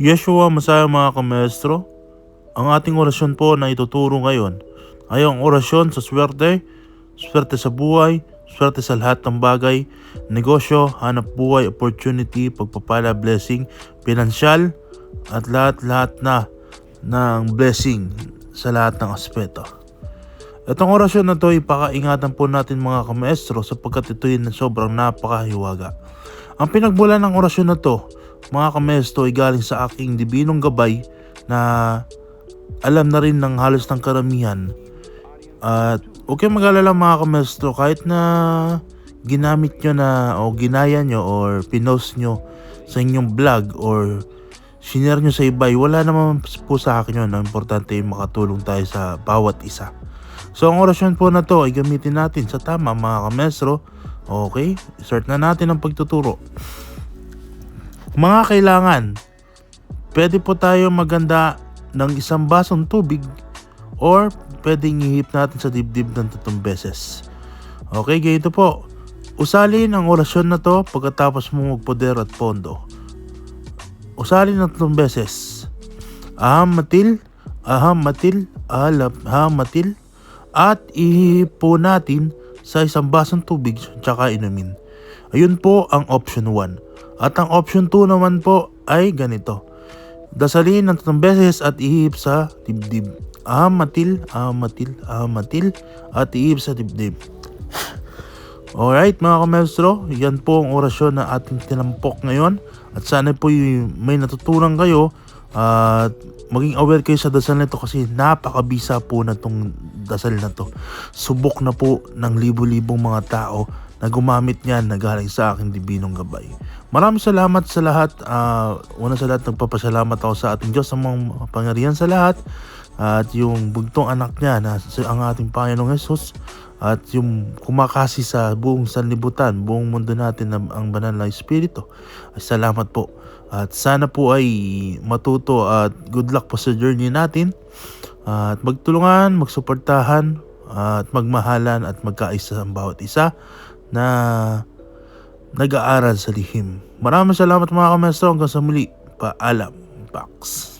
Yeshua Masaya mga kamestro, ang ating orasyon po na ituturo ngayon ay ang orasyon sa swerte, swerte sa buhay, swerte sa lahat ng bagay, negosyo, hanap buhay, opportunity, pagpapala, blessing, pinansyal, at lahat-lahat na ng blessing sa lahat ng aspeto. Itong orasyon na to ipakaingatan po natin mga kamestro sapagkat ito yung sobrang napakahiwaga. Ang pinagbulan ng orasyon na to mga kamestro ay galing sa aking dibinong gabay na alam na rin ng halos ng karamihan. At huwag kayong mag-alala mga kamestro, kahit na ginamit nyo na o ginaya nyo or pinost nyo sa inyong vlog or sinare nyo sa iba, wala naman po sa akin yun. Ang importante ay makatulong tayo sa bawat isa. So ang orasyon po na to ay gamitin natin sa tama mga kamestro. Okay, start na natin ang pagtuturo. Mga kailangan, pwede po tayo maganda ng isang basong tubig or pwedeng ihip natin sa dibdib ng 3 beses. Okay, ganito po. Usalin ang orasyon na to pagkatapos mo magpoder at pondo. Usalin ng 3 beses. Aham matil, aham matil, at ihip po natin sa isang basong tubig tsaka inumin. Ayun po ang option 1. At ang option 2 naman po ay ganito. Dasalin ng 3 beses at ihip sa dibdib. Aham matil, at ihip sa dibdib. Alright mga kamestro, yan po ang orasyon na ating tinampok ngayon. At sana po may natutunan kayo at maging aware kayo sa dasal na ito kasi napakabisa po na itong dasal na to. Subok na po ng libo-libong mga tao na gumamit niyan na galing sa aking dibinong gabay. Maraming salamat sa lahat. Una sa lahat, nagpapasalamat ako sa ating Diyos, sa mga pangyarihan sa lahat. At yung bugtong anak niya na ang ating Panginoong Jesus. At yung kumakasi sa buong sanlibutan, buong mundo natin na ang banal na Espiritu. Ay salamat po. At sana po ay matuto at good luck po sa journey natin. At magtulungan, magsuportahan, at magmahalan at magkaisa ang bawat isa na nag-aaral sa lihim. Maraming salamat mga kamestro. Hanggang sa muli. Paalam. Pax.